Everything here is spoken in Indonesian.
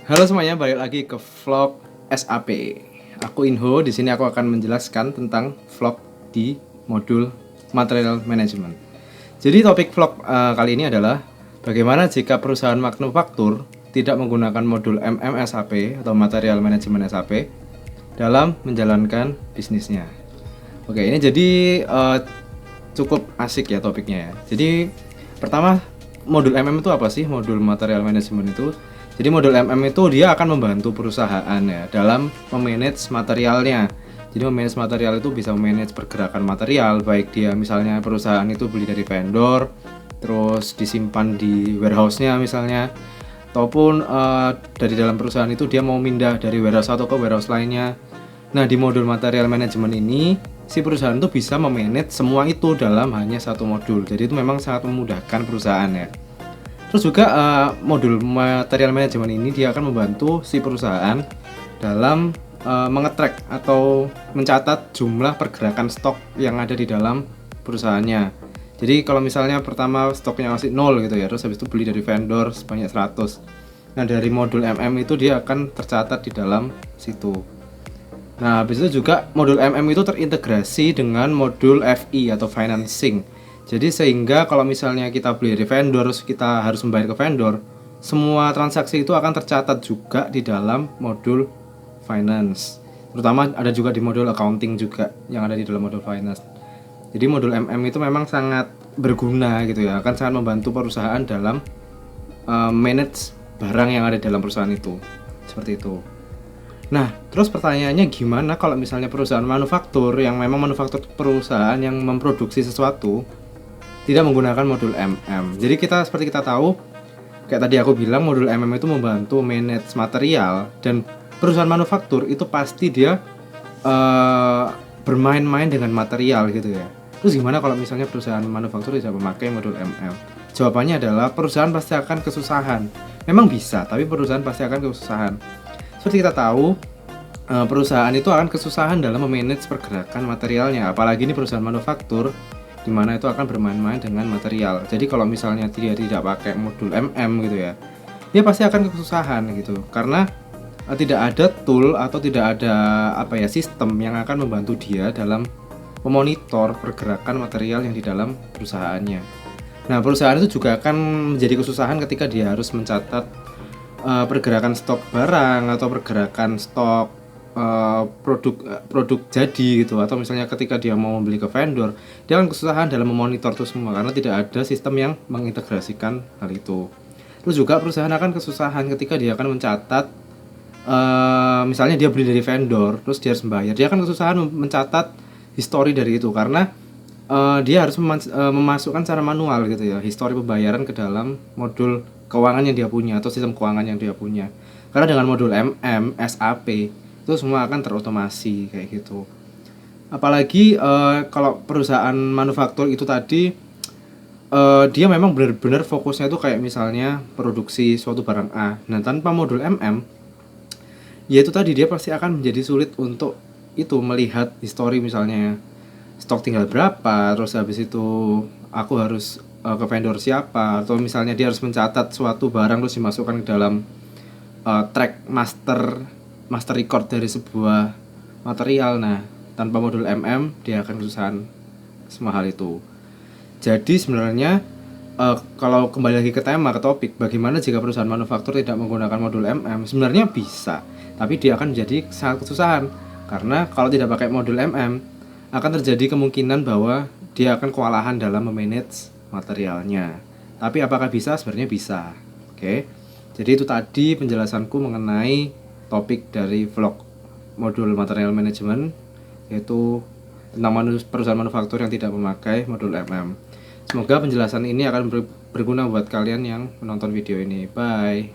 Halo semuanya, balik lagi ke vlog SAP. Aku Inho, di sini aku akan menjelaskan tentang vlog di modul Material Management. Jadi topik vlog kali ini adalah bagaimana jika perusahaan manufaktur tidak menggunakan modul SAP atau Material Management SAP dalam menjalankan bisnisnya. Oke, ini jadi cukup asik ya topiknya ya. Jadi pertama, modul itu apa sih? Modul Material Management itu. Jadi modul itu dia akan membantu perusahaan ya dalam memanage materialnya. Jadi memanage material itu bisa memanage pergerakan material, baik dia misalnya perusahaan itu beli dari vendor, terus disimpan di warehouse-nya misalnya, ataupun dari dalam perusahaan itu dia mau pindah dari warehouse satu ke warehouse lainnya. Nah, di modul material management ini si perusahaan itu bisa memanage semua itu dalam hanya satu modul. Jadi itu memang sangat memudahkan perusahaan ya. Terus juga modul material management ini dia akan membantu si perusahaan dalam mengetrack atau mencatat jumlah pergerakan stok yang ada di dalam perusahaannya. Jadi kalau misalnya pertama stoknya masih 0 gitu ya, terus habis itu beli dari vendor sebanyak 100. Nah, dari modul itu dia akan tercatat di dalam situ. Nah, habis itu juga modul itu terintegrasi dengan modul FI atau financing. Jadi sehingga kalau misalnya kita beli dari vendor, kita harus membayar ke vendor, semua transaksi itu akan tercatat juga di dalam modul finance. Terutama ada juga di modul accounting juga yang ada di dalam modul finance. Jadi modul itu memang sangat berguna gitu ya, akan sangat membantu perusahaan dalam manage barang yang ada dalam perusahaan itu. Seperti itu. Nah, terus pertanyaannya gimana kalau misalnya perusahaan manufaktur yang memang manufaktur perusahaan yang memproduksi sesuatu tidak menggunakan modul Jadi seperti kita tahu, kayak tadi aku bilang modul itu membantu manage material, dan perusahaan manufaktur itu pasti dia bermain-main dengan material gitu ya. Terus gimana kalau misalnya perusahaan manufaktur tidak memakai modul Jawabannya adalah perusahaan pasti akan kesusahan. Memang bisa, tapi perusahaan pasti akan kesusahan. Seperti kita tahu, perusahaan itu akan kesusahan dalam memanage pergerakan materialnya, apalagi ini perusahaan manufaktur di mana itu akan bermain-main dengan material. Jadi kalau misalnya dia tidak pakai modul gitu ya, dia pasti akan kesusahan gitu, karena tidak ada tool atau tidak ada sistem yang akan membantu dia dalam memonitor pergerakan material yang di dalam perusahaannya. Nah, perusahaan itu juga akan menjadi kesusahan ketika dia harus mencatat pergerakan stok barang atau pergerakan stok produk jadi gitu, atau misalnya ketika dia mau membeli ke vendor, dia akan kesusahan dalam memonitor itu semua karena tidak ada sistem yang mengintegrasikan hal itu. Terus juga perusahaan akan kesusahan ketika dia akan mencatat misalnya dia beli dari vendor terus dia harus membayar, dia akan kesusahan mencatat histori dari itu karena dia harus memasukkan secara manual gitu ya histori pembayaran ke dalam modul keuangan yang dia punya atau sistem keuangan yang dia punya. Karena dengan modul SAP itu semua akan terotomasi kayak gitu. Apalagi kalau perusahaan manufaktur itu tadi dia memang benar-benar fokusnya itu kayak misalnya produksi suatu barang A. Nah, tanpa modul ya itu tadi dia pasti akan menjadi sulit untuk itu melihat histori, misalnya stok tinggal berapa, terus habis itu aku harus ke vendor siapa, atau misalnya dia harus mencatat suatu barang terus dimasukkan ke dalam track master record dari sebuah material. Nah, tanpa modul dia akan kesusahan semua hal itu. Jadi sebenarnya kalau kembali lagi ke tema, ke topik, bagaimana jika perusahaan manufaktur tidak menggunakan modul sebenarnya bisa, tapi dia akan menjadi sangat kesusahan karena kalau tidak pakai modul akan terjadi kemungkinan bahwa dia akan kewalahan dalam memanage materialnya. Tapi apakah bisa? Sebenarnya bisa. Oke. Jadi itu tadi penjelasanku mengenai topik dari vlog modul material management, yaitu tentang perusahaan manufaktur yang tidak memakai modul Semoga penjelasan ini akan berguna buat kalian yang menonton video ini. Bye.